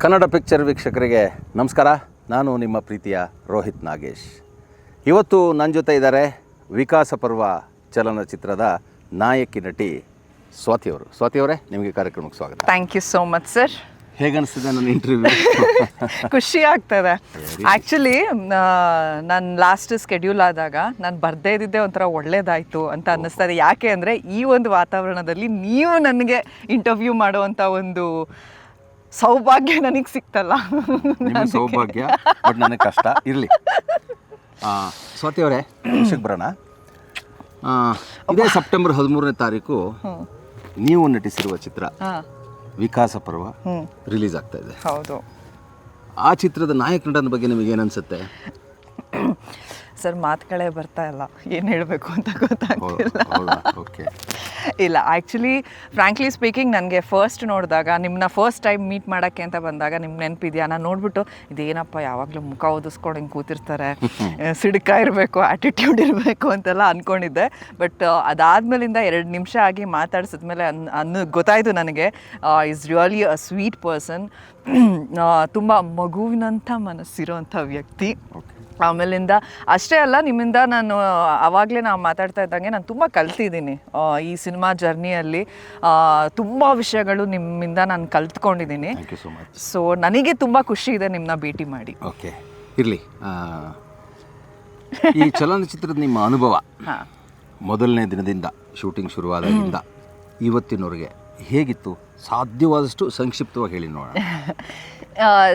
Kannada picture ವೀಕ್ಷಕರಿಗೆ ನಮಸ್ಕಾರ. ನಾನು ನಿಮ್ಮ ಪ್ರೀತಿಯ ರೋಹಿತ್ ನಾಗೇಶ್. ಇವತ್ತು ನನ್ನ ಜೊತೆ ಇದ್ದಾರೆ ವಿಕಾಸ ಪರ್ವ ಚಲನಚಿತ್ರದ ನಾಯಕಿ ನಟಿ ಸ್ವಾತಿ ಅವರು. ಸ್ವಾತಿ ಅವರೇ, ನಿಮಗೆ ಕಾರ್ಯಕ್ರಮಕ್ಕೆ ಸ್ವಾಗತ. Thank you so much sir. ಹೇಗನ್ನಿಸ್ತಿದೆ ನನ್ನ ಇಂಟರ್ವ್ಯೂ? ಖುಷಿ ಆಗ್ತದೆ. ಆ್ಯಕ್ಚುಲಿ ನಾನು ಲಾಸ್ಟ್ ಸ್ಕೆಡ್ಯೂಲ್ ಆದಾಗ ನಾನು ಬರ್ದೇ ಇದ್ದಿದ್ದೆ ಒಂಥರ ಒಳ್ಳೇದಾಯಿತು ಅಂತ ಅನ್ನಿಸ್ತದೆ. ಯಾಕೆ ಅಂದರೆ ಈ ಒಂದು ವಾತಾವರಣದಲ್ಲಿ ನೀವು ನನಗೆ ಇಂಟರ್ವ್ಯೂ ಮಾಡುವಂಥ ಒಂದು ಸೌಭಾಗ್ಯ ನನಗೆ ಸಿಕ್ತಲ್ಲ. ಸೌಭಾಗ್ಯ, ಬಟ್ ನನಗೆ ಕಷ್ಟ ಇರಲಿ. ಸ್ವಾತಿ ಅವರೇ, ವಿಷಯಕ್ಕೆ ಬರೋಣ. ಇದೇ ಸೆಪ್ಟೆಂಬರ್ 13ನೇ ತಾರೀಕು ನೀವು ನಟಿಸಿರುವ ಚಿತ್ರ ವಿಕಾಸ ಪರ್ವ ರಿಲೀಸ್ ಆಗ್ತಾ ಇದೆ. ಹೌದು. ಆ ಚಿತ್ರದ ನಾಯಕ ನಟನ ಬಗ್ಗೆ ನಿಮಗೆ ಏನು ಅನ್ಸುತ್ತೆ? ಸರ್, ಮಾತುಗಳೇ ಬರ್ತಾ ಇಲ್ಲ, ಏನು ಹೇಳಬೇಕು ಅಂತ ಗೊತ್ತಾಗ್ತಿಲ್ಲ. ಇಲ್ಲ, ಆ್ಯಕ್ಚುಲಿ ಫ್ರ್ಯಾಂಕ್ಲಿ ಸ್ಪೀಕಿಂಗ್, ನನಗೆ ಫಸ್ಟ್ ನೋಡಿದಾಗ, ನಿಮ್ಮನ್ನ ಫಸ್ಟ್ ಟೈಮ್ ಮೀಟ್ ಮಾಡೋಕ್ಕೆ ಅಂತ ಬಂದಾಗ ನಿಮ್ಗೆ ನೆನಪಿದೆಯಾ, ನಾನು ನೋಡ್ಬಿಟ್ಟು ಇದೇನಪ್ಪ ಯಾವಾಗಲೂ ಮುಖ ಓದಿಸ್ಕೊಂಡು ಹಿಂಗೆ ಕೂತಿರ್ತಾರೆ, ಸಿಡ್ಕ ಇರಬೇಕು, ಆ್ಯಟಿಟ್ಯೂಡ್ ಇರಬೇಕು ಅಂತೆಲ್ಲ ಅಂದ್ಕೊಂಡಿದ್ದೆ. ಬಟ್ ಅದಾದಮೇಲಿಂದ 2 ನಿಮಿಷ ಆಗಿ ಮಾತಾಡ್ಸಿದ್ಮೇಲೆ ಗೊತ್ತಾಯಿತು ನನಗೆ is really a sweet person. ತುಂಬ ಮಗುವಿನಂಥ ಮನಸ್ಸಿರೋಂಥ ವ್ಯಕ್ತಿ. ಆಮೇಲಿಂದ ಅಷ್ಟೇ ಅಲ್ಲ, ನಿಮ್ಮಿಂದ ನಾನು ಆವಾಗಲೇ ನಾವು ಮಾತಾಡ್ತಾ ಇದ್ದಂಗೆ ನಾನು ತುಂಬ ಕಲ್ತಿದ್ದೀನಿ ಈ ಸಿನಿಮಾ ಜರ್ನಿಯಲ್ಲಿ. ತುಂಬ ವಿಷಯಗಳು ನಿಮ್ಮಿಂದ ನಾನು ಕಲ್ತ್ಕೊಂಡಿದ್ದೀನಿ. ಸೊ ನನಗೆ ತುಂಬ ಖುಷಿ ಇದೆ ನಿಮ್ಮನ್ನ ಭೇಟಿ ಮಾಡಿ. ಓಕೆ, ಇರಲಿ. ಈ ಚಲನಚಿತ್ರದ ನಿಮ್ಮ ಅನುಭವ ಮೊದಲನೇ ದಿನದಿಂದ ಶೂಟಿಂಗ್ ಶುರುವಾದಾಗಿಂದ ಇವತ್ತಿನವರೆಗೆ ಹೇಗಿತ್ತು? ಸಾಧ್ಯವಾದಷ್ಟು ಸಂಕ್ಷಿಪ್ತವಾಗಿ ಹೇಳಿ ನೋಡೋಣ.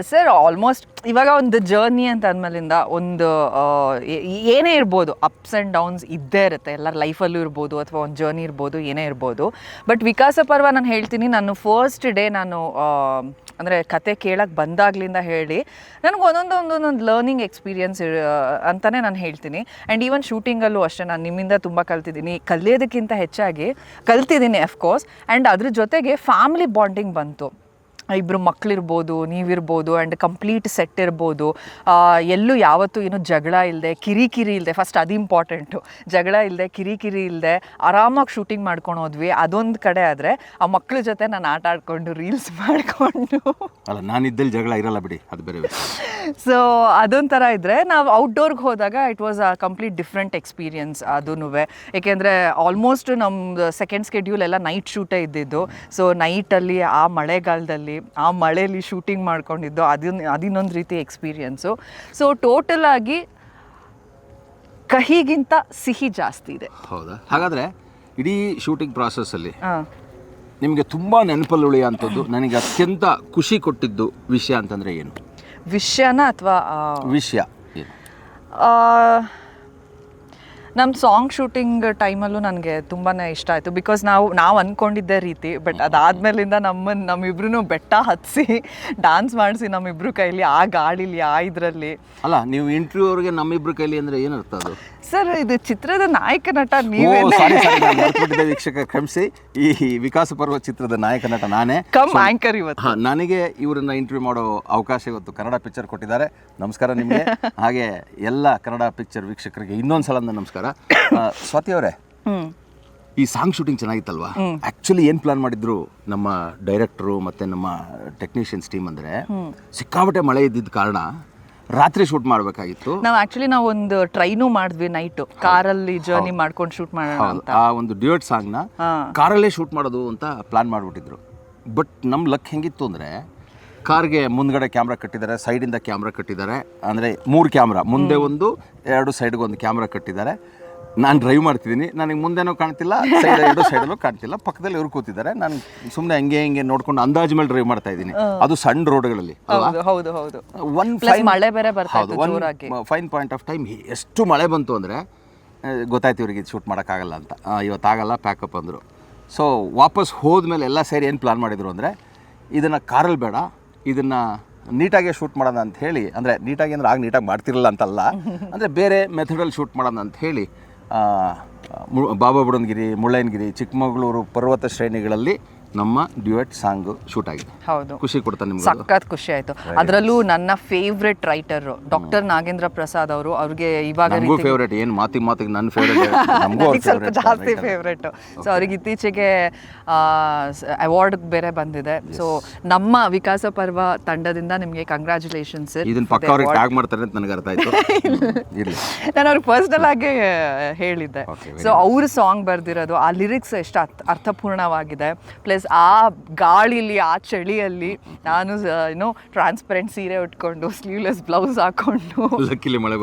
ಸರ್, ಆಲ್ಮೋಸ್ಟ್ ಇವಾಗ ಒಂದು ಜರ್ನಿ ಅಂತ ಅಂದಮೇಲಿಂದ ಒಂದು ಏನೇ ಇರ್ಬೋದು, ಅಪ್ಸ್ ಆ್ಯಂಡ್ ಡೌನ್ಸ್ ಇದ್ದೇ ಇರುತ್ತೆ, ಎಲ್ಲರ ಲೈಫಲ್ಲೂ ಇರ್ಬೋದು, ಅಥವಾ ಒಂದು ಜರ್ನಿ ಇರ್ಬೋದು, ಏನೇ ಇರ್ಬೋದು. ಬಟ್ ವಿಕಾಸ ಪರ್ವ ನಾನು ಹೇಳ್ತೀನಿ, ನಾನು ಫಸ್ಟ್ ಡೇ ನಾನು ಅಂದರೆ ಕತೆ ಕೇಳಕ್ಕೆ ಬಂದಾಗ್ಲಿಂದ ಹೇಳಿ ನನಗೆ ಒಂದೊಂದು ಲರ್ನಿಂಗ್ ಎಕ್ಸ್ಪೀರಿಯನ್ಸ್ ಅಂತಲೇ ನಾನು ಹೇಳ್ತೀನಿ. ಆ್ಯಂಡ್ ಈವನ್ ಶೂಟಿಂಗಲ್ಲೂ ಅಷ್ಟೇ ನಾನು ನಿಮ್ಮಿಂದ ತುಂಬ ಕಲ್ತಿದ್ದೀನಿ. ಕಲಿಯೋದಕ್ಕಿಂತ ಹೆಚ್ಚಾಗಿ ಕಲ್ತಿದ್ದೀನಿ ಅಫ್ಕೋರ್ಸ್. ಆ್ಯಂಡ್ ಅದ್ರ ಜೊತೆಗೆ ಫ್ಯಾಮಿಲಿ ಬಾಂಡಿಂಗ್ ಬಂತು. ಇಬ್ಬರು ಮಕ್ಕಳಿರ್ಬೋದು, ನೀವಿರ್ಬೋದು, ಆ್ಯಂಡ್ ಕಂಪ್ಲೀಟ್ ಸೆಟ್ ಇರ್ಬೋದು. ಎಲ್ಲೂ ಯಾವತ್ತೂ ಏನು ಜಗಳ ಇಲ್ಲದೆ, ಕಿರಿಕಿರಿ ಇಲ್ಲದೆ, ಫಸ್ಟ್ ಅದು ಇಂಪಾರ್ಟೆಂಟು. ಜಗಳ ಇಲ್ಲದೆ, ಕಿರಿಕಿರಿ ಇಲ್ಲದೆ ಆರಾಮಾಗಿ ಶೂಟಿಂಗ್ ಮಾಡ್ಕೊಂಡು ಹೋದ್ವಿ. ಅದೊಂದು ಕಡೆ ಆದರೆ ಆ ಮಕ್ಕಳ ಜೊತೆ ನಾನು ಆಟ ಆಡಿಕೊಂಡು ರೀಲ್ಸ್ ಮಾಡಿಕೊಂಡು, ಅಲ್ಲ, ನಾನಿದ್ದಲ್ಲಿ ಜಗಳ ಇರಲ್ಲ ಬಿಡಿ, ಅದು ಬೇರೆ. ಸೊ ಅದೊಂಥರ ಇದ್ದರೆ, ನಾವು ಔಟ್ಡೋರ್ಗೆ ಹೋದಾಗ it was a complete different experience ಅದೂ. ಏಕೆಂದರೆ ಆಲ್ಮೋಸ್ಟ್ ನಮ್ಮದು ಸೆಕೆಂಡ್ ಸ್ಕೆಡ್ಯೂಲ್ ಎಲ್ಲ ನೈಟ್ ಶೂಟೇ ಇದ್ದಿದ್ದು. ಸೊ ನೈಟಲ್ಲಿ ಆ ಮಳೆಗಾಲದಲ್ಲಿ ಆ ಮಳೆಯಲ್ಲಿ ಶೂಟಿಂಗ್ ಮಾಡ್ಕೊಂಡಿದ್ದು ಅದಿನ್ನೊಂದು ರೀತಿ ಎಕ್ಸ್ಪೀರಿಯನ್ಸು. ಸೊ ಟೋಟಲ್ ಆಗಿ ಕಹಿಗಿಂತ ಸಿಹಿ ಜಾಸ್ತಿ ಇದೆ. ಹೌದಾ? ಹಾಗಾದರೆ ಇಡೀ ಶೂಟಿಂಗ್ ಪ್ರಾಸೆಸ್ಸಲ್ಲಿ ನಿಮಗೆ ತುಂಬ ನೆನಪಲ್ಲಿ ಉಳಿಯುವಂಥದ್ದು, ನನಗೆ ಅತ್ಯಂತ ಖುಷಿ ಕೊಟ್ಟಿದ್ದು ವಿಷಯ ಅಂತಂದರೆ ಏನು? ವಿಷಯನ ಅಥವಾ ವಿಷಯ ಏನು? ನಮ್ಮ ಸಾಂಗ್ ಶೂಟಿಂಗ್ ಟೈಮಲ್ಲೂ ನನಗೆ ತುಂಬಾ ಇಷ್ಟ ಆಯಿತು. ಬಿಕಾಸ್ ನಾವು ಅಂದ್ಕೊಂಡಿದ್ದೇ ರೀತಿ, ಬಟ್ ಅದಾದಮೇಲಿಂದ ನಮ್ಮಿಬ್ರು ಬೆಟ್ಟ ಹತ್ತಿಸಿ ಡ್ಯಾನ್ಸ್ ಮಾಡಿಸಿ ನಮ್ಮಿಬ್ರು ಕೈಲಿ, ಆ ಗಾಡೀಲಿ, ಆ ಇದರಲ್ಲಿ. ಅಲ್ಲ, ನೀವು ಇಂಟರ್ವ್ಯೂ ಅವ್ರಿಗೆ ನಮ್ಮಿಬ್ರು ಕೈಲಿ ಅಂದರೆ ಏನರ್ಥ ಅದು? ಸರ್, ಇದು ಚಿತ್ರದ ನಾಯಕ ನಟ ನೀವೇ. ವೀಕ್ಷಕ ಕ್ಷಮಿಸಿ, ಈ ವಿಕಾಸ ಪರ್ವ ಚಿತ್ರದ ನಾಯಕ ನಟ ನಾನೇ, ಕಮ್ ಆಂಕರ್ ಇವತ್ತು. ನನಗೆ ಇವರನ್ನ ಇಂಟರ್ವ್ಯೂ ಮಾಡೋ ಅವಕಾಶ ಇವತ್ತು ಕನ್ನಡ ಪಿಕ್ಚರ್ ಕೊಟ್ಟಿದ್ದಾರೆ. ನಮಸ್ಕಾರ ನಿಮಗೆ, ಹಾಗೆ ಎಲ್ಲ ಕನ್ನಡ ಪಿಕ್ಚರ್ ವೀಕ್ಷಕರಿಗೆ ಇನ್ನೊಂದು ಸಲ ನಮಸ್ಕಾರ. ಸ್ವಾತಿ ಅವರೇ, ಈ ಸಾಂಗ್ ಶೂಟಿಂಗ್ ಚೆನ್ನಾಗಿತ್ತಲ್ವಾ? ಆ್ಯಕ್ಚುಲಿ ಏನು ಪ್ಲಾನ್ ಮಾಡಿದ್ರು ನಮ್ಮ ಡೈರೆಕ್ಟ್ರು ಮತ್ತು ನಮ್ಮ ಟೆಕ್ನಿಷಿಯನ್ಸ್ ಟೀಮ್ ಅಂದರೆ, ಸಿಕ್ಕಾಪಟ್ಟೆ ಮಳೆ ಇದ್ದಿದ್ದ ಕಾರಣ ರಾತ್ರಿ ಶೂಟ್ ಮಾಡಬೇಕಾಗಿತ್ತು. ನಾವು ಒಂದು ಟ್ರೈನು ಮಾಡಿದ್ವಿ, ನೈಟು ಕಾರಲ್ಲಿ ಜರ್ನಿ ಮಾಡ್ಕೊಂಡು ಶೂಟ್ ಮಾಡೋಣ ಅಂತ. ಆ ಒಂದು ಡ್ಯೂಯೆಟ್ ಸಾಂಗ್ನ ಕಾರಲ್ಲೇ ಶೂಟ್ ಮಾಡೋದು ಅಂತ ಪ್ಲಾನ್ ಮಾಡಿಬಿಟ್ಟಿದ್ರು. ಬಟ್ ನಮ್ಮ ಲಕ್ ಹೆಂಗಿತ್ತು ಅಂದರೆ, ಕಾರ್ಗೆ ಮುಂದ್ಗಡೆ ಕ್ಯಾಮ್ರಾ ಕಟ್ಟಿದ್ದಾರೆ, ಸೈಡಿಂದ ಕ್ಯಾಮ್ರಾ ಕಟ್ಟಿದ್ದಾರೆ. ಅಂದರೆ 3 ಕ್ಯಾಮ್ರಾ, ಮುಂದೆ ಒಂದು, 2 ಸೈಡ್ಗೆ ಒಂದು ಕ್ಯಾಮ್ರಾ ಕಟ್ಟಿದ್ದಾರೆ. ನಾನು ಡ್ರೈವ್ ಮಾಡ್ತಿದ್ದೀನಿ, ನನಗೆ ಮುಂದೆನೂ ಕಾಣ್ತಿಲ್ಲ, ಸೈಡ್ 2 ಸೈಡಲ್ಲೂ ಕಾಣ್ತಿಲ್ಲ. ಪಕ್ಕದಲ್ಲಿ ಇವ್ರು ಕೂತಿದ್ದಾರೆ, ನಾನು ಸುಮ್ಮನೆ ಹಂಗೆ ನೋಡ್ಕೊಂಡು ಅಂದಾಜು ಮೇಲೆ ಡ್ರೈವ್ ಮಾಡ್ತಾ ಇದ್ದೀನಿ. ಅದು ಸಣ್ಣ ರೋಡ್ಗಳಲ್ಲಿ. ಫೈನ್ ಪಾಯಿಂಟ್ ಆಫ್ ಟೈಮ್ ಎಷ್ಟು ಮಳೆ ಬಂತು ಅಂದರೆ ಗೊತ್ತಾಯ್ತು ಇವ್ರಿಗೆ ಇದು ಶೂಟ್ ಮಾಡೋಕ್ಕಾಗಲ್ಲ ಅಂತ. ಇವತ್ತಾಗಲ್ಲ, ಪ್ಯಾಕಪ್ ಅಂದರು. ಸೊ ವಾಪಸ್ ಹೋದ್ಮೇಲೆ ಎಲ್ಲ ಸೇರಿ ಏನು ಪ್ಲಾನ್ ಮಾಡಿದರು ಅಂದರೆ, ಇದನ್ನು ಕಾರಲ್ಲಿ ಬೇಡ, ಇದನ್ನು ನೀಟಾಗೆ ಶೂಟ್ ಮಾಡೋಣ ಅಂತ ಹೇಳಿ, ಅಂದರೆ ನೀಟಾಗಿ ಅಂದರೆ ಆಗ ನೀಟಾಗಿ ಮಾಡ್ತಿರಲಿಲ್ಲ ಅಂತಲ್ಲ, ಅಂದರೆ ಬೇರೆ ಮೆಥಡಲ್ಲಿ ಶೂಟ್ ಮಾಡೋಣ ಅಂತ ಹೇಳಿ ಬಾಬಾ ಬುಡನ್ಗಿರಿ, ಮುಳ್ಳಯ್ಯನಗಿರಿ, ಚಿಕ್ಕಮಗಳೂರು ಪರ್ವತ ಶ್ರೇಣಿಗಳಲ್ಲಿ ನಮ್ಮ ಡ್ಯುಯೆಟ್ ಸಾಂಗ್ ಶೂಟ್ ಆಗಿದೆ. ಹೌದು, ಖುಷಿ ಕೊಡ್ತಾ ನಿಮ್ಗೆ? ಸಖತ್ ಖುಷಿ ಆಯ್ತು. ಅದರಲ್ಲೂ ನನ್ನ favourite writer doctor Nagendra Prasad ಅವರು. ಅವ್ರಿಗೆ ಇವಾಗ ಫೇವ್ರೇಟ್ ಏನು ಮಾತಿಗೆ ನನ್ನ ಫೇವ್ರೇಟ್, ನಮಗೂ ಸ್ವಲ್ಪ ಜಾಸ್ತಿ ಫೇವ್ರೇಟ್. ಸೊ ಅವ್ರಿಗೆ ಇತ್ತೀಚೆಗೆ ಅವಾರ್ಡ್ ಬೇರೆ ಬಂದಿದೆ. ಸೊ ನಮ್ಮ ವಿಕಾಸ ಪರ್ವ ತಂಡದಿಂದ ನಿಮಗೆ ಕಂಗ್ರ್ಯಾಚುಲೇಷನ್ಸ್. ಇದನ್ನ ಪಕ್ಕ ಅವ್ರಿಗೆ ಟ್ಯಾಗ್ ಮಾಡ್ತಾರೆ ಅಂತ ನನಗೆ ಅರ್ಥ ಆಯ್ತು. ನಾನು ಅವ್ರಿಗೆ ಪರ್ಸನಲ್ ಆಗಿ ಹೇಳಿದ್ದೆ. ಸೊ ಅವ್ರ ಸಾಂಗ್ ಬರ್ದಿರೋದು, ಆ ಲಿರಿಕ್ಸ್ ಎಷ್ಟು ಅರ್ಥಪೂರ್ಣವಾಗಿದೆ. ಪ್ಲಸ್ ಆ ಗಾಳಿಲಿ, ಆ ಚಳಿಯಲ್ಲಿ ನಾನು ಏನೋ ಟ್ರಾನ್ಸ್ಪರೆಂಟ್ ಸೀರೆ ಉಟ್ಕೊಂಡು ಸ್ಲೀವ್ಲೆಸ್ ಬ್ಲೌಸ್ ಹಾಕೊಂಡು, ಲಕ್ಕಿಲಿ ಮಳೆ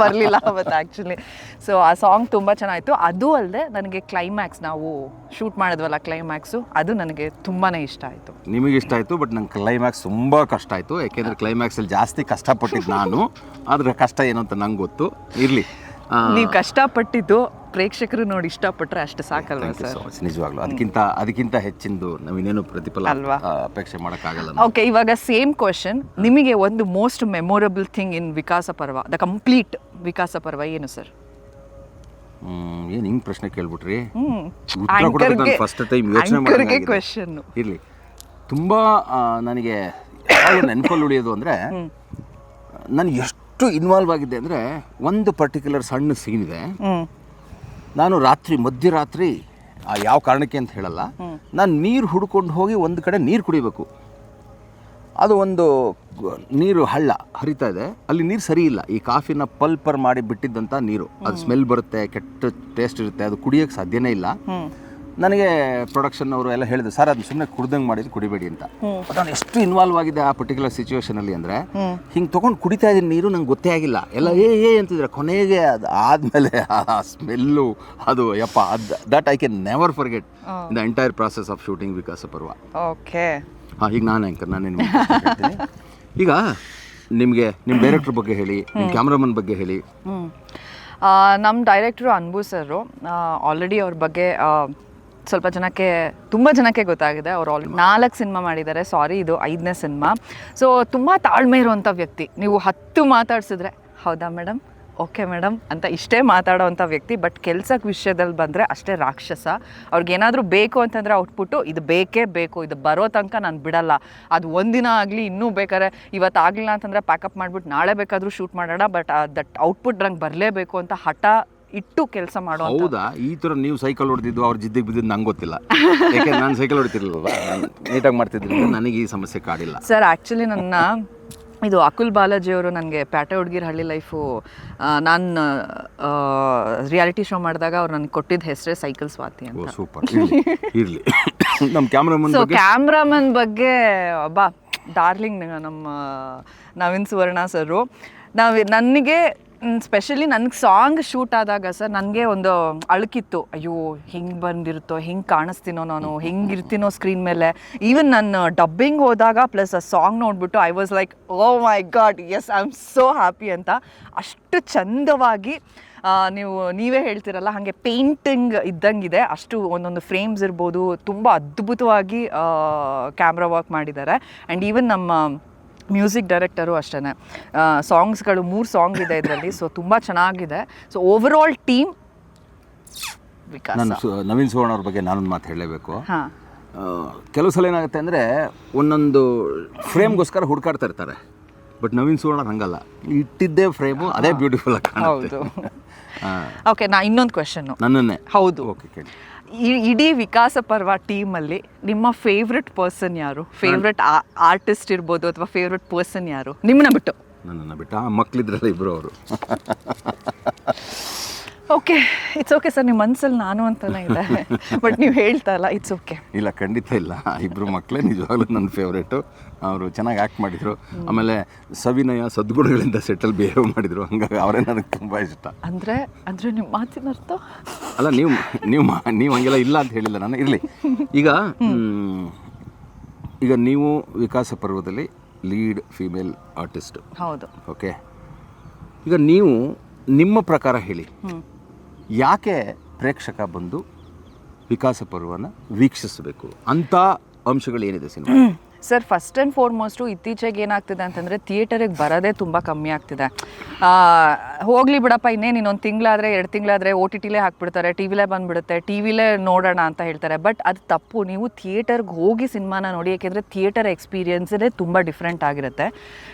ಬರಲಿಲ್ಲ ಅವತ್ತು ಆ್ಯಕ್ಚುಲಿ. ಸೊ ಆ ಸಾಂಗ್ ತುಂಬ ಚೆನ್ನಾಗಿತ್ತು. ಅದು ಅಲ್ಲದೆ ನನಗೆ ಕ್ಲೈಮ್ಯಾಕ್ಸ್, ನಾವು ಶೂಟ್ ಮಾಡಿದ್ವಲ್ಲ ಕ್ಲೈಮ್ಯಾಕ್ಸು, ಅದು ನನಗೆ ತುಂಬಾ ಇಷ್ಟ ಆಯಿತು. ನಿಮಗೆ ಇಷ್ಟ ಆಯಿತು, ಬಟ್ ನಂಗೆ ಕ್ಲೈಮ್ಯಾಕ್ಸ್ ತುಂಬ ಕಷ್ಟ ಆಯಿತು. ಯಾಕೆಂದರೆ ಕ್ಲೈಮ್ಯಾಕ್ಸಲ್ಲಿ ಜಾಸ್ತಿ ಕಷ್ಟಪಟ್ಟಿದ್ದು ನಾನು. ಆದರೆ ಕಷ್ಟ ಏನು ಅಂತ ನಂಗೆ ಗೊತ್ತು. ಇರಲಿ, ನೀವು ಕಷ್ಟಪಟ್ಟಿದ್ದು ಪ್ರೇಕ್ಷಕರು ನೋಡಿ ಇಷ್ಟಪಟ್ಟರೆ ಅಷ್ಟು ಸಾಕಲ್ವ ಸರ್? ನಿಜವಾಗ್ಲೂ ಅದಕ್ಕಿಂತ ಹೆಚ್ಚಿಂದು ನಾವಿನ್ನೇನು ಪ್ರತಿಫಲ ಅಪೇಕ್ಷೆ ಮಾಡೋಕ್ಕಾಗಲ್ಲ. ಓಕೆ, ಇವಾಗ ಸೇಮ್ ಕ್ವಶನ್. ನಿಮಗೆ ಒಂದು ಮೋಸ್ಟ್ ಮೆಮೊರಬಲ್ ಥಿಂಗ್ ಇನ್ ವಿಕಾಸ ಪರ್ವ, ದ ಕಂಪ್ಲೀಟ್ ವಿಕಾಸ ಪರ್ವ ಏನು ಸರ್? ಏನು ಹಿಂಗೆ ಪ್ರಶ್ನೆ ಕೇಳ್ಬಿಟ್ರಿ? ಫಸ್ಟ್ ಟೈಮ್ ಯೋಚನೆ ಮಾಡಿ ಕ್ವಶನ್. ಇರಲಿ, ತುಂಬ ನನಗೆ ನೆನಪಲ್ಲಿ ಉಳಿಯೋದು ಅಂದರೆ, ನಾನು ಎಷ್ಟು ಇನ್ವಾಲ್ವ್ ಆಗಿದ್ದೆ ಅಂದರೆ, ಒಂದು ಪರ್ಟಿಕ್ಯುಲರ್ ಸಣ್ಣ ಸೀನ್ ಇದೆ. ನಾನು ಮಧ್ಯರಾತ್ರಿ ಯಾವ ಕಾರಣಕ್ಕೆ ಅಂತ ಹೇಳಲ್ಲ, ನಾನು ನೀರು ಹುಡ್ಕೊಂಡು ಹೋಗಿ ಒಂದು ಕಡೆ ನೀರು ಕುಡಿಬೇಕು. ಅದು ಒಂದು ನೀರು ಹಳ್ಳ ಹರಿತಾ ಇದೆ, ಅಲ್ಲಿ ನೀರು ಸರಿ ಇಲ್ಲ. ಈ ಕಾಫಿನ ಪಲ್ಪರ್ ಮಾಡಿ ಬಿಟ್ಟಿದ್ದಂಥ ನೀರು, ಅದು ಸ್ಮೆಲ್ ಬರುತ್ತೆ, ಕೆಟ್ಟ ಟೇಸ್ಟ್ ಇರುತ್ತೆ, ಅದು ಕುಡಿಯೋಕ್ಕೆ ಸಾಧ್ಯನೇ ಇಲ್ಲ. ನನಗೆ ಪ್ರೊಡಕ್ಷನ್ ಅವರು ಎಲ್ಲ ಹೇಳಿದ್ರು, ಸರ್ ಅದನ್ನ ಸುಮ್ಮನೆ ಕುಡ್ದಂಗೆ ಮಾಡಿದ್ದು ಕುಡಿಬೇಡಿ ಅಂತ. ನಾನು ಎಷ್ಟು ಇನ್ವಾಲ್ವ್ ಆಗಿದೆ ಆ ಪರ್ಟಿಕ್ಯುಲರ್ ಸಿಚುವೇಶನಲ್ಲಿ ಅಂದರೆ, ಹಿಂಗೆ ತೊಗೊಂಡು ಕುಡಿತಾ ಇದ್ದೀನಿ ನೀರು, ನಂಗೆ ಗೊತ್ತೇ ಆಗಿಲ್ಲ. ಎಲ್ಲ ಅಂತಿದ್ರೆ ಕೊನೆಗೆ ಅದು ಆದಮೇಲೆ ಆ ಸ್ಮೆಲ್ಲು, ಅದು ಯಪ್ಪ, that I can never forget in the entire process of shooting ವಿಕಾಸ ಪರ್ವ. ಓಕೆ, ಹಾಂ, ಈಗ ನಾನು ಆ್ಯಂಕರ್, ನಾನೇನು ಈಗ ನಿಮಗೆ ನಿಮ್ಮ ಡೈರೆಕ್ಟರ್ ಬಗ್ಗೆ ಹೇಳಿ, ನಿಮ್ಮ ಕ್ಯಾಮ್ರಾಮನ್ ಬಗ್ಗೆ ಹೇಳಿ. ನಮ್ಮ ಡೈರೆಕ್ಟ್ರು ಅನ್ಬು ಸರು. ಆಲ್ರೆಡಿ ಅವ್ರ ಬಗ್ಗೆ ತುಂಬ ಜನಕ್ಕೆ ಗೊತ್ತಾಗಿದೆ. ಅವರು ಆಲ್ರೆಡಿ 4 ಸಿನಿಮಾ ಮಾಡಿದ್ದಾರೆ. ಸಾರಿ, ಇದು 5ನೇ ಸಿನಿಮಾ. ಸೊ ತುಂಬ ತಾಳ್ಮೆ ಇರುವಂಥ ವ್ಯಕ್ತಿ. ನೀವು 10 ಮಾತಾಡ್ಸಿದ್ರೆ ಹೌದಾ ಮೇಡಮ್, ಓಕೆ ಮೇಡಮ್ ಅಂತ ಇಷ್ಟೇ ಮಾತಾಡೋವಂಥ ವ್ಯಕ್ತಿ. ಬಟ್ ಕೆಲ್ಸಕ್ಕೆ ವಿಷಯದಲ್ಲಿ ಬಂದರೆ ಅಷ್ಟೇ ರಾಕ್ಷಸ. ಅವ್ರಿಗೇನಾದರೂ ಬೇಕು ಅಂತಂದರೆ ಔಟ್ಪುಟ್ಟು ಇದು ಬೇಕೇ ಬೇಕು, ಇದು ಬರೋ ತನಕ ನಾನು ಬಿಡಲ್ಲ. ಅದು ಒಂದಿನ ಆಗಲಿ, ಇನ್ನೂ ಬೇಕಾದ್ರೆ ಇವತ್ತು ಆಗಲಿಲ್ಲ ಅಂತಂದರೆ ಪ್ಯಾಕಪ್ ಮಾಡಿಬಿಟ್ಟು ನಾಳೆ ಬೇಕಾದರೂ ಶೂಟ್ ಮಾಡೋಣ, ಬಟ್ ದಟ್ ಔಟ್ಪುಟ್ ನಂಗೆ ಬರಲೇಬೇಕು ಅಂತ ಹಠ ಇಟ್ಟು ಕೆಲಸ ಮಾಡೋ. ಹೌದಾ? ಈ ಥರ ನೀವು ಸೈಕಲ್ ಹೊಡೆದಿದ್ದು ಅವ್ರ ಜಿದ್ದಿಗೆ ಬಿದ್ದಿದ್ದು ನಂಗೆ ಗೊತ್ತಿಲ್ಲ. ಯಾಕೆಂದ್ರೆ ನಾನು ಸೈಕಲ್ ಹೊಡಿತಿರ್ಲಿಲ್ವ, ನೀಟಾಗಿ ಮಾಡ್ತಿದ್ರಿಂದ ನನಗೆ ಈ ಸಮಸ್ಯೆ ಕಾಡಿಲ್ಲ ಸರ್. ಆ್ಯಕ್ಚುಲಿ ಇದು ಅಕುಲ್ ಬಾಲಾಜಿಯವರು ನನಗೆ ಪ್ಯಾಟೆ ಹುಡುಗಿರ ಹಳ್ಳಿ ಲೈಫು, ನಾನು ರಿಯಾಲಿಟಿ ಶೋ ಮಾಡಿದಾಗ ಅವ್ರು ನನಗೆ ಕೊಟ್ಟಿದ್ದ ಹೆಸರೇ ಸೈಕಲ್ ಸ್ವಾತಿ ಅಂತ. ಸೂಪರ್, ಇರಲಿ. ನಮ್ಮ ಕ್ಯಾಮ್ರಾಮನ್ ಬಗ್ಗೆ ಬಾ ಡಾರ್ಲಿಂಗ್ ನಮ್ಮ ನವೀನ್ ಸುವರ್ಣ ಸರು. ನನಗೆ ಸ್ಪೆಷಲಿ ನನಗೆ ಸಾಂಗ್ ಶೂಟ್ ಆದಾಗ ಸರ್, ನನಗೆ ಒಂದು ಅಳುಕಿತ್ತು. ಅಯ್ಯೋ, ಹಿಂಗೆ ಬಂದಿರುತ್ತೋ, ಹಿಂಗೆ ಕಾಣಿಸ್ತೀನೋ, ನಾನು ಹೆಂಗಿರ್ತೀನೋ ಸ್ಕ್ರೀನ್ ಮೇಲೆ. ಈವನ್ ನಾನು ಡಬ್ಬಿಂಗ್ ಹೋದಾಗ ಪ್ಲಸ್ ಆ ಸಾಂಗ್ ನೋಡಿಬಿಟ್ಟು I was like, oh my God, yes, I am so happy ಅಂತ. ಅಷ್ಟು ಚಂದವಾಗಿ ನೀವೇ ಹೇಳ್ತಿರಲ್ಲ ಹಾಗೆ ಪೇಂಟಿಂಗ್ ಇದ್ದಂಗಿದೆ. ಅಷ್ಟು ಒಂದೊಂದು ಫ್ರೇಮ್ಸ್ ಇರ್ಬೋದು, ತುಂಬ ಅದ್ಭುತವಾಗಿ ಕ್ಯಾಮ್ರಾ ವರ್ಕ್ ಮಾಡಿದ್ದಾರೆ. ಆ್ಯಂಡ್ ಈವನ್ ನಮ್ಮ ಮ್ಯೂಸಿಕ್ ಡೈರೆಕ್ಟರು ಅಷ್ಟೇ. ಸಾಂಗ್ಸ್ಗಳು 3 ಸಾಂಗ್ ಇದೆ ಇದರಲ್ಲಿ. ಸೊ ತುಂಬ ಚೆನ್ನಾಗಿದೆ. ಸೊ ಓವರ್ ಆಲ್ ಟೀಮ್ ವಿಕಾಸ. ನಾನು ನವೀನ್ ಸುವರ್ಣ ಅವ್ರ ಬಗ್ಗೆ ನಾನೊಂದು ಮಾತು ಹೇಳಲೇಬೇಕು. ಕೆಲವು ಸಲ ಏನಾಗುತ್ತೆ ಅಂದರೆ, ಒಂದೊಂದು ಫ್ರೇಮ್ಗೋಸ್ಕರ ಹುಡುಕಾಡ್ತಾ ಇರ್ತಾರೆ. ಬಟ್ ನವೀನ್ ಸುವರ್ಣ ಹಂಗಲ್ಲ, ಇಟ್ಟಿದ್ದೇ ಫ್ರೇಮು ಅದೇ ಬ್ಯೂಟಿಫುಲ್ ಆಗಿ ಕಾಣುತ್ತೆ. ಓಕೆ, ನಾ ಇನ್ನೊಂದು ಕ್ವೆಶನ್ನು ನನ್ನನ್ನೇ. ಹೌದು, ಓಕೆ ಕೇಳಿ. ಇಡೀ ವಿಕಾಸ ಪರ್ವ ಟೀಮಲ್ಲಿ ನಿಮ್ಮ ಫೇವ್ರೆಟ್ ಪರ್ಸನ್ ಯಾರು? ಫೇವ್ರೆಟ್ ಆರ್ಟಿಸ್ಟ್ ಇರ್ಬೋದು ಅಥವಾ ಫೇವ್ರೆಟ್ ಪರ್ಸನ್ ಯಾರು ನಿಮ್ಮನ್ನ ಬಿಟ್ಟು? ನನ್ನನ್ನು ಬಿಟ್ಟು ಮಕ್ಕಳಿದ್ರಲ್ಲ ಇಬ್ಬರು ಅವರು. Okay, it's okay sir. ನಿಮ್ಮ ಮನಸ್ಸಲ್ಲಿ ನಾನು ಅಂತಾನೆ ಇದೆ, ಬಟ್ ನೀವು ಹೇಳ್ತಾ ಇಲ್ಲ, ಇಟ್ಸ್ ಓಕೆ. ಇಲ್ಲ, ಖಂಡಿತ ಇಲ್ಲ. ಇಬ್ಬರು ಮಕ್ಕಳೇ ನಿಜವಾಗ್ಲೂ ನನ್ನ ಫೇವ್ರೇಟು. ಅವರು ಚೆನ್ನಾಗಿ ಆ್ಯಕ್ಟ್ ಮಾಡಿದರು. ಆಮೇಲೆ ಸವಿನಯ ಸದ್ಗುಣಗಳಿಂದ ಸೆಟಲ್ ಬಿಹೇವ್ ಮಾಡಿದರು. ಹಂಗಾಗಿ ಅವರೇ ನನಗೆ ತುಂಬ ಇಷ್ಟ. ಅಂದರೆ ನಿಮ್ಮ ಮಾತಿನ ಅರ್ಥ ಅಲ್ಲ, ನೀವು ಹಂಗೆಲ್ಲ ಇಲ್ಲ ಅಂತ ಹೇಳಿಲ್ಲ ನಾನು. ಇರಲಿ, ಈಗ ನೀವು ವಿಕಾಸ ಪರ್ವದಲ್ಲಿ ಲೀಡ್ ಫೀಮೇಲ್ ಆರ್ಟಿಸ್ಟು. ಹೌದು. ಓಕೆ, ಈಗ ನೀವು ನಿಮ್ಮ ಪ್ರಕಾರ ಹೇಳಿ, ಯಾಕೆ ಪ್ರೇಕ್ಷಕ ಬಂದು ವಿಕಾಸ ಪರ್ವನ ವೀಕ್ಷಿಸಬೇಕು? ಅಂಥ ಅಂಶಗಳು ಏನಿದೆ cinema? Sir first and foremost ಇತ್ತೀಚೆಗೆ ಏನಾಗ್ತಿದೆ ಅಂತಂದರೆ ಥಿಯೇಟರಿಗೆ ಬರೋದೇ ತುಂಬ ಕಮ್ಮಿ ಆಗ್ತಿದೆ. ಹೋಗಲಿ ಬಿಡಪ್ಪ, ಇನ್ನೇನು ಇನ್ನೊಂದು ತಿಂಗಳಾದರೆ 2 ತಿಂಗಳಾದರೆ ಓ ಟಿ ಟಿಲೇ ಹಾಕ್ಬಿಡ್ತಾರೆ, ಟಿ ವಿಲೇ ಬಂದುಬಿಡುತ್ತೆ, ಟಿ ವಿಲೇ ನೋಡೋಣ ಅಂತ ಹೇಳ್ತಾರೆ. ಬಟ್ ಅದು ತಪ್ಪು. ನೀವು ಥಿಯೇಟರ್ಗೆ ಹೋಗಿ ಸಿನಿಮಾನ ನೋಡಿ, ಯಾಕೆಂದರೆ ಥಿಯೇಟರ್ ಎಕ್ಸ್ಪೀರಿಯನ್ಸೇ ತುಂಬ ಡಿಫ್ರೆಂಟ್ ಆಗಿರುತ್ತೆ.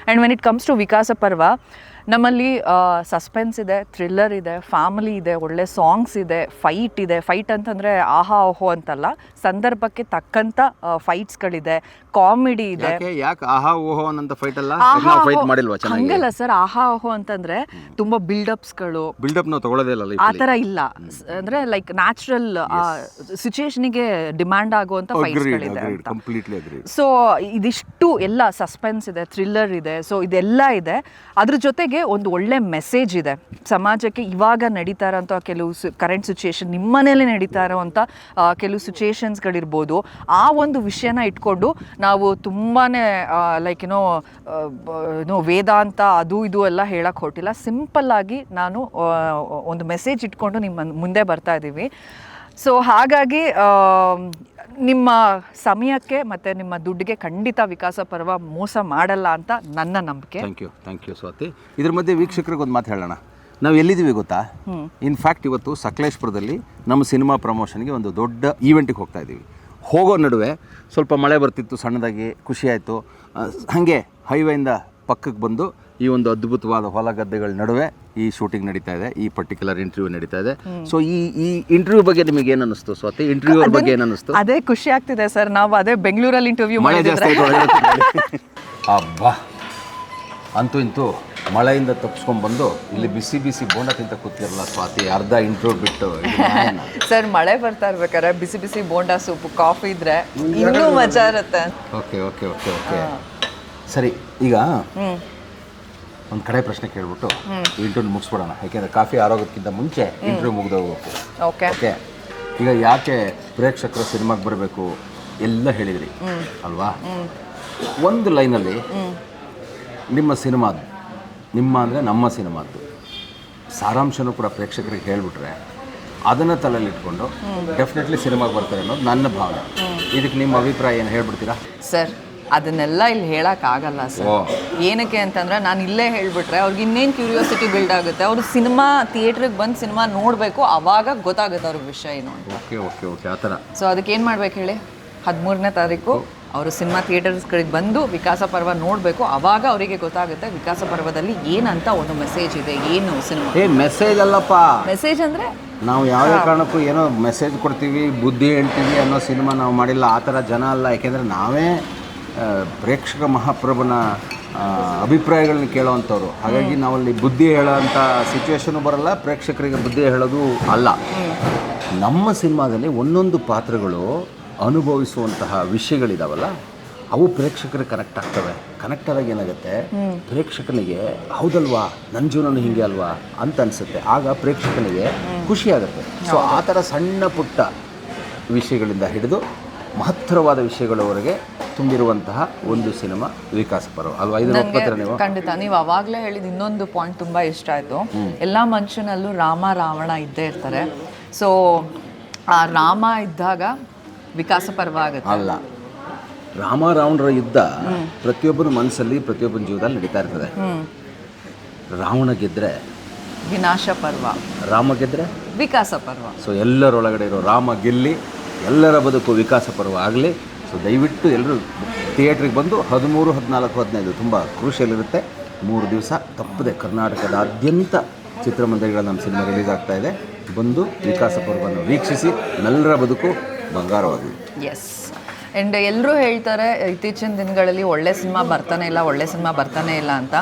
And when it comes to Vikasa Parva, ನಮ್ಮಲ್ಲಿ ಸಸ್ಪೆನ್ಸ್ ಇದೆ, ಥ್ರಿಲ್ಲರ್ ಇದೆ, ಫ್ಯಾಮಿಲಿ ಇದೆ, ಒಳ್ಳೆ ಸಾಂಗ್ಸ್ ಇದೆ, ಫೈಟ್ ಇದೆ. ಫೈಟ್ ಅಂತಂದರೆ ಆಹಾ ಓಹೋ ಅಂತಲ್ಲ, ಸಂದರ್ಭಕ್ಕೆ ತಕ್ಕಂಥ ಫೈಟ್ಸ್ಗಳಿದೆ, ಕಾಮಿಡಿ ಇದೆ. ಯಾಕೆ ಆಹಾ ಓಹೋ ಅನ್ನೋ ಫೈಟ್ ಅಲ್ಲ, ಆಹಾ ಫೈಟ್ ಓಹೋ ಮಾಡಿಲ್ವಾ? ಚೆನ್ನಾಗಿ ಹಂಗಲ್ಲ ಸರ್, ಆಹಾ ಓಹೋ ಅಂತಂದ್ರೆ ತುಂಬ ಬಿಲ್ಡಪ್ಸ್ಗಳು, ಬಿಲ್ಡಪ್ ನಾವು ತಗೊಳ್ಳೋದೇ ಇಲ್ಲ ಆ ಥರ ಇಲ್ಲ. ಅಂದರೆ ಲೈಕ್ ನ್ಯಾಚುರಲ್ ಸಿಚುಯೇಷನಿಗೆ ಡಿಮ್ಯಾಂಡ್ ಆಗುವಂಥ ಫೈಟ್ಸ್ಗಳಿದೆ ಅಂತ. Completely agri. ಸೊ ಇದಿಷ್ಟು ಎಲ್ಲ ಸಸ್ಪೆನ್ಸ್ ಇದೆ, ಥ್ರಿಲ್ಲರ್ ಇದೆ, ಸೊ ಇದೆಲ್ಲ ಇದೆ. ಅದ್ರ ಜೊತೆಗೆ ಒಂದು ಒಳ್ಳೆ ಮೆಸೇಜ್ ಇದೆ ಸಮಾಜಕ್ಕೆ. ಇವಾಗ ನಡೀತಾ ಇರೋಂಥ ಕೆಲವು ಕರೆಂಟ್ ಸಿಚುಯೇಷನ್, ನಿಮ್ಮನೇಲೆ ನಡೀತಾ ಇರೋವಂಥ ಕೆಲವು ಸಿಚುಯೇಷನ್ಸ್ಗಳಿರ್ಬೋದು, ಆ ಒಂದು ವಿಷಯನ ಇಟ್ಕೊಂಡು ನಾವು ತುಂಬಾ ಲೈಕ್ ಏನೋ ವೇದಾಂತ ಅದು ಇದು ಎಲ್ಲ ಹೇಳಕ್ಕೆ ಹೊರಟಿಲ್ಲ. ಸಿಂಪಲ್ಲಾಗಿ ನಾನು ಒಂದು ಮೆಸೇಜ್ ಇಟ್ಕೊಂಡು ನಿಮ್ಮ ಮುಂದೆ ಬರ್ತಾ ಇದ್ದೀವಿ. ಸೊ ಹಾಗಾಗಿ ನಿಮ್ಮ ಸಮಯಕ್ಕೆ ಮತ್ತು ನಿಮ್ಮ ದುಡ್ಡಿಗೆ ಖಂಡಿತ ವಿಕಾಸ ಪರ್ವ ಮೋಸ ಮಾಡಲ್ಲ ಅಂತ ನನ್ನ ನಂಬಿಕೆ. Thank you Swathi. ಇದ್ರ ಮಧ್ಯೆ ವೀಕ್ಷಕರಿಗೆ ಒಂದು ಮಾತು ಹೇಳೋಣ. ನಾವು ಎಲ್ಲಿದ್ದೀವಿ ಗೊತ್ತಾ? ಇನ್ಫ್ಯಾಕ್ಟ್ ಇವತ್ತು ಸಕಲೇಶ್ಪುರದಲ್ಲಿ ನಮ್ಮ ಸಿನಿಮಾ ಪ್ರಮೋಷನ್ಗೆ ಒಂದು ದೊಡ್ಡ ಈವೆಂಟಿಗೆ ಹೋಗ್ತಾ ಇದ್ದೀವಿ. ಹೋಗೋ ನಡುವೆ ಸ್ವಲ್ಪ ಮಳೆ ಬರ್ತಿತ್ತು, ಸಣ್ಣದಾಗಿ ಖುಷಿ ಆಯಿತು. ಹಾಗೆ ಹೈವೇಯಿಂದ ಪಕ್ಕಕ್ಕೆ ಬಂದು ಈ ಒಂದು ಅದ್ಭುತವಾದ ಹೊಲ ಗದ್ದೆಗಳ ನಡುವೆ ಈ ಶೂಟಿಂಗ್ ನಡೀತಾ ಇದೆ, ಈ ಪರ್ಟಿಕ್ಯುಲರ್ ಇಂಟರ್ವ್ಯೂ ನಡೀತಾ ಇದೆ. ಸೊ ಈ ಇಂಟರ್ವ್ಯೂ ಬಗ್ಗೆ ನಿಮಗೆ ಏನು ಅನ್ನಿಸ್ತು ಸ್ವಾತಿ? ಇಂಟರ್ವ್ಯೂ ಬಗ್ಗೆ ಏನು ಅನ್ನಿಸ್ತು? ಅದೇ ಖುಷಿ ಆಗ್ತಿದೆ ಸರ್. ನಾವು ಅದೇ ಬೆಂಗಳೂರಲ್ಲಿ ಇಂಟರ್ವ್ಯೂ ಮಳೆ ಜಾಸ್ತಿ ಅಬ್ಬಾ, ಅಂತೂ ಇಂತೂ ಮಳೆಯಿಂದ ತಪ್ಪಿಸ್ಕೊಂಡ್ಬಂದು ಇಲ್ಲಿ ಬಿಸಿ ಬಿಸಿ ಬೋಂಡ ತಿಂತ ಕೂತಿರಲ್ಲ ಸ್ವಾತಿ, ಅರ್ಧ ಇಂಟರ್ವ್ಯೂ ಬಿಟ್ಟು. ಸರ್ ಮಳೆ ಬರ್ತಾ ಇರ್ಬೇಕಾದ್ರೆ ಬಿಸಿ ಬಿಸಿ ಬೋಂಡಾ ಸೂಪು, ಕಾಫಿ ಇದ್ರೆ ಇನ್ನೂ ಮಜಾ ಇರುತ್ತೆ. ಓಕೆ ಓಕೆ ಓಕೆ ಓಕೆ ಸರಿ. ಈಗ ಒಂದು ಕಡೆ ಪ್ರಶ್ನೆ ಕೇಳ್ಬಿಟ್ಟು ಇಂಟರ್ವ್ಯೂ ಮುಗಿಸ್ಬಿಡೋಣ. ಯಾಕೆಂದರೆ ಕಾಫಿ ಆರೋಗ್ಯಕ್ಕಿಂತ ಮುಂಚೆ ಇಂಟರ್ವ್ಯೂ ಮುಗ್ದು ಹೋಗ್ಬೇಕು. Okay okay. ಈಗ ಯಾಕೆ ಪ್ರೇಕ್ಷಕರು ಸಿನಿಮಾಗೆ ಬರಬೇಕು ಎಲ್ಲ ಹೇಳಿದ್ರಿ ಅಲ್ವಾ? ಒಂದು ಲೈನಲ್ಲಿ ನಿಮ್ಮ ಸಿನಿಮಾದು, ನಿಮ್ಮ ಅಂದರೆ ನಮ್ಮ ಸಿನಿಮಾದ್ದು ಸಾರಾಂಶನೂ ಕೂಡ ಪ್ರೇಕ್ಷಕರಿಗೆ ಹೇಳಿಬಿಟ್ರೆ ಅದನ್ನು ತಲೆಯಲ್ಲಿ ಇಟ್ಕೊಂಡು ಡೆಫಿನೆಟ್ಲಿ ಸಿನಿಮಾಗೆ ಬರ್ತಾರೆ ಅನ್ನೋದು ನನ್ನ ಭಾವನೆ. ಇದಕ್ಕೆ ನಿಮ್ಮ ಅಭಿಪ್ರಾಯ ಏನು ಹೇಳ್ಬಿಡ್ತೀರಾ? ಸರ್ ಅದನ್ನೆಲ್ಲ ಇಲ್ಲಿ ಹೇಳೋಕ್ಕಾಗಲ್ಲ ಸರ್. ಏನಕ್ಕೆ ಅಂತಂದರೆ ನಾನು ಇಲ್ಲೇ ಹೇಳಿಬಿಟ್ರೆ ಅವ್ರಿಗೆ ಇನ್ನೇನು ಕ್ಯೂರಿಯಾಸಿಟಿ ಬಿಲ್ಡ್ ಆಗುತ್ತೆ. ಅವರು ಸಿನಿಮಾ ಥಿಯೇಟ್ರಿಗೆ ಬಂದು ಸಿನಿಮಾ ನೋಡಬೇಕು, ಆವಾಗ ಗೊತ್ತಾಗುತ್ತೆ ಅವ್ರಿಗೆ ವಿಷಯ ಏನು ಅಂತ. ಓಕೆ ಓಕೆ ಓಕೆ ಆ ಥರ. ಸೊ ಅದಕ್ಕೆ ಏನು ಮಾಡ್ಬೇಕು ಹೇಳಿ, 13ನೇ ತಾರೀಕು ಅವರು ಸಿನಿಮಾ ಥಿಯೇಟರ್ಸ್ಗಳಿಗೆ ಬಂದು ವಿಕಾಸ ಪರ್ವ ನೋಡಬೇಕು. ಆವಾಗ ಅವರಿಗೆ ಗೊತ್ತಾಗುತ್ತೆ ವಿಕಾಸ ಪರ್ವದಲ್ಲಿ ಏನಂತ ಒಂದು ಮೆಸೇಜ್ ಇದೆ, ಏನು ಸಿನಿಮಾ. ಮೆಸೇಜ್ ಅಲ್ಲಪ್ಪ, ಮೆಸೇಜ್ ಅಂದರೆ ನಾವು ಯಾವುದೇ ಕಾರಣಕ್ಕೂ ಏನೋ ಮೆಸೇಜ್ ಕೊಡ್ತೀವಿ, ಬುದ್ಧಿ ಹೇಳ್ತೀವಿ ಅನ್ನೋ ಸಿನಿಮಾ ನಾವು ಮಾಡಿಲ್ಲ. ಆ ಥರ ಜನ ಅಲ್ಲ. ಯಾಕೆಂದರೆ ನಾವೇ ಪ್ರೇಕ್ಷಕ ಮಹಾಪ್ರಭುನ ಅಭಿಪ್ರಾಯಗಳನ್ನ ಕೇಳೋವಂಥವ್ರು. ಹಾಗಾಗಿ ನಾವಲ್ಲಿ ಬುದ್ಧಿ ಹೇಳೋವಂಥ ಸಿಚುವೇಶನು ಬರಲ್ಲ, ಪ್ರೇಕ್ಷಕರಿಗೆ ಬುದ್ಧಿ ಹೇಳೋದು ಅಲ್ಲ. ನಮ್ಮ ಸಿನಿಮಾದಲ್ಲಿ ಒಂದೊಂದು ಪಾತ್ರಗಳು ಅನುಭವಿಸುವಂತಹ ವಿಷಯಗಳಿದಾವಲ್ಲ, ಅವು ಪ್ರೇಕ್ಷಕರಿಗೆ ಕನೆಕ್ಟ್ ಆಗ್ತವೆ. ಕನೆಕ್ಟ್ ಆದಾಗ ಏನಾಗುತ್ತೆ, ಪ್ರೇಕ್ಷಕನಿಗೆ ಹೌದಲ್ವಾ ನನ್ನ ಜೀವನನೂ ಹೀಗೆ ಅಲ್ವಾ ಅಂತ ಅನಿಸುತ್ತೆ. ಆಗ ಪ್ರೇಕ್ಷಕನಿಗೆ ಖುಷಿ ಆಗುತ್ತೆ. ಸೊ ಆ ಥರ ಸಣ್ಣ ಪುಟ್ಟ ವಿಷಯಗಳಿಂದ ಹಿಡಿದು ಮಹತ್ತರವಾದ ವಿಷಯಗಳವರೆಗೆ ತುಂಬಿರುವಂತಹ ಒಂದು ಸಿನಿಮಾ ವಿಕಾಸ ಪರ್ವ ಅಲ್ವಾ? ಇದನ್ನ ಒಪ್ಕೋತೀರಾ ನೀವು? ಖಂಡಿತ. ನೀವು ಅವಾಗಲೇ ಹೇಳಿದ ಇನ್ನೊಂದು ಪಾಯಿಂಟ್ ತುಂಬ ಇಷ್ಟ ಆಯಿತು. ಎಲ್ಲ ಮನುಷ್ಯನಲ್ಲೂ ರಾಮ ರಾವಣ ಇದ್ದೇ ಇರ್ತಾರೆ. ಸೊ ಆ ರಾಮ ಇದ್ದಾಗ ವಿಕಾಸ ಪರ್ವ ಆಗುತ್ತೆ ಅಲ್ಲ. ರಾಮ ರಾವಣರ ಯುದ್ಧ ಪ್ರತಿಯೊಬ್ಬನ ಮನಸ್ಸಲ್ಲಿ, ಪ್ರತಿಯೊಬ್ಬನ ಜೀವನದಲ್ಲಿ ನಡೀತಾ ಇರ್ತದೆ. ರಾವಣ ಗೆದ್ರೆ ವಿನಾಶ ಪರ್ವ, ರಾಮ ಗೆದ್ರೆ ವಿಕಾಸ ಪರ್ವ. ಸೊ ಎಲ್ಲರೊಳಗಡೆ ಇರೋ ರಾಮ ಗೆಲ್ಲಿ ಎಲ್ಲರ ಬದುಕು ವಿಕಾಸ ಪರ್ವ ಆಗಲಿ. ಸೊ ದಯವಿಟ್ಟು ಎಲ್ಲರೂ ಥಿಯೇಟ್ರಿಗೆ ಬಂದು 13, 14, 15 ತುಂಬ ಕ್ರೂಷಿಯಲ್ ಇರುತ್ತೆ. 3 ದಿವಸ ತಪ್ಪದೆ ಕರ್ನಾಟಕದಾದ್ಯಂತ ಚಿತ್ರಮಂದಿರಗಳಲ್ಲಿ ನಮ್ಮ ಸಿನಿಮಾ ರಿಲೀಸ್ ಆಗ್ತಾ ಇದೆ. ಬಂದು ವಿಕಾಸ ಪರ್ವವನ್ನು ವೀಕ್ಷಿಸಿ, ನಲ್ಲರ ಬದುಕು ಬಂಗಾರವಾಗಲಿ. ಎಸ್. ಆ್ಯಂಡ್ ಎಲ್ಲರೂ ಹೇಳ್ತಾರೆ ಇತ್ತೀಚಿನ ದಿನಗಳಲ್ಲಿ ಒಳ್ಳೆ ಸಿನಿಮಾ ಬರ್ತಾನೆ ಇಲ್ಲ ಅಂತ.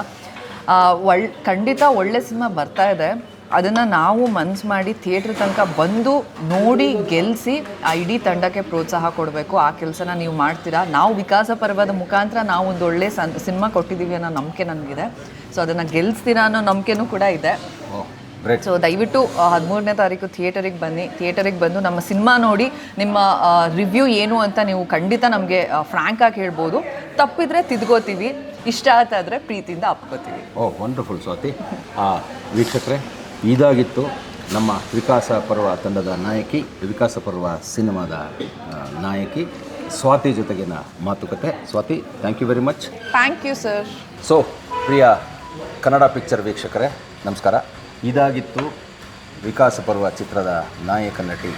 ಖಂಡಿತ ಒಳ್ಳೆ ಸಿನಿಮಾ ಬರ್ತಾ ಇದೆ. ಅದನ್ನು ನಾವು ಮನ್ಸು ಮಾಡಿ ಥಿಯೇಟ್ರ್ ತನಕ ಬಂದು ನೋಡಿ ಗೆಲ್ಲಿಸಿ ಆ ಇಡೀ ತಂಡಕ್ಕೆ ಪ್ರೋತ್ಸಾಹ ಕೊಡಬೇಕು. ಆ ಕೆಲಸನ ನೀವು ಮಾಡ್ತೀರಾ. ನಾವು ವಿಕಾಸ ಪರ್ವದ ಮುಖಾಂತರ ನಾವು ಒಂದು ಒಳ್ಳೆ ಸಿನಿಮಾ ಕೊಟ್ಟಿದ್ದೀವಿ ಅನ್ನೋ ನಂಬಿಕೆ ನನಗಿದೆ. ಸೊ ಅದನ್ನು ಗೆಲ್ಲಿಸ್ತೀರಾ ಅನ್ನೋ ನಂಬಿಕೆನೂ ಕೂಡ ಇದೆ. ಸೊ ದಯವಿಟ್ಟು 13ನೇ ತಾರೀಕು ಥಿಯೇಟರಿಗೆ ಬನ್ನಿ. ಥಿಯೇಟರಿಗೆ ಬಂದು ನಮ್ಮ ಸಿನಿಮಾ ನೋಡಿ ನಿಮ್ಮ ರಿವ್ಯೂ ಏನು ಅಂತ ನೀವು ಖಂಡಿತ ನಮಗೆ ಫ್ರ್ಯಾಂಕಾಗಿ ಹೇಳ್ಬೋದು. ತಪ್ಪಿದರೆ ತಿದ್ಕೋತೀವಿ, ಇಷ್ಟ ಆತಾದರೆ ಪ್ರೀತಿಯಿಂದ ಅಪ್ಕೋತೀವಿ. ವಂಡರ್ಫುಲ್ ಸ್ವಾತಿ. ವೀಕ್ಷಕರೇ, ಇದಾಗಿತ್ತು ನಮ್ಮ ವಿಕಾಸ ಪರ್ವ ತಂಡದ ನಾಯಕಿ, ವಿಕಾಸ ಪರ್ವ ಸಿನಿಮಾದ ನಾಯಕಿ ಸ್ವಾತಿ ಜೊತೆಗಿನ ಮಾತುಕತೆ. Swathi, thank you very much. Thank you sir. So ಪ್ರಿಯ ಕನ್ನಡ ಪಿಕ್ಚರ್ ವೀಕ್ಷಕರೇ, ನಮಸ್ಕಾರ. ಇದಾಗಿತ್ತು ವಿಕಾಸ ಪರ್ವ ಚಿತ್ರದ ನಾಯಕ ನಟಿ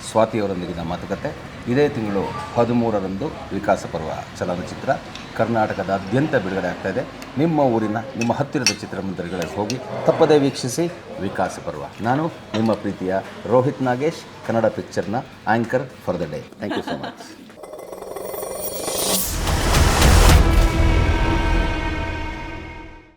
ಸ್ವಾತಿಯವರೊಂದಿಗಿನ ಮಾತುಕತೆ. ಇದೇ ತಿಂಗಳು 13ರಂದು ವಿಕಾಸ ಪರ್ವ ಚಲನಚಿತ್ರ ಕರ್ನಾಟಕದಾದ್ಯಂತ ಬಿಡುಗಡೆ ಆಗ್ತಾಯಿದೆ. ನಿಮ್ಮ ಊರಿನ, ನಿಮ್ಮ ಹತ್ತಿರದ ಚಿತ್ರಮಂದಿರಗಳಿಗೆ ಹೋಗಿ ತಪ್ಪದೇ ವೀಕ್ಷಿಸಿ ವಿಕಾಸ ಪರ್ವ. ನಾನು ನಿಮ್ಮ ಪ್ರೀತಿಯ ರೋಹಿತ್ ನಾಗೇಶ್, ಕನ್ನಡ ಪಿಕ್ಚರ್ನ anchor for the day. Thank you so much.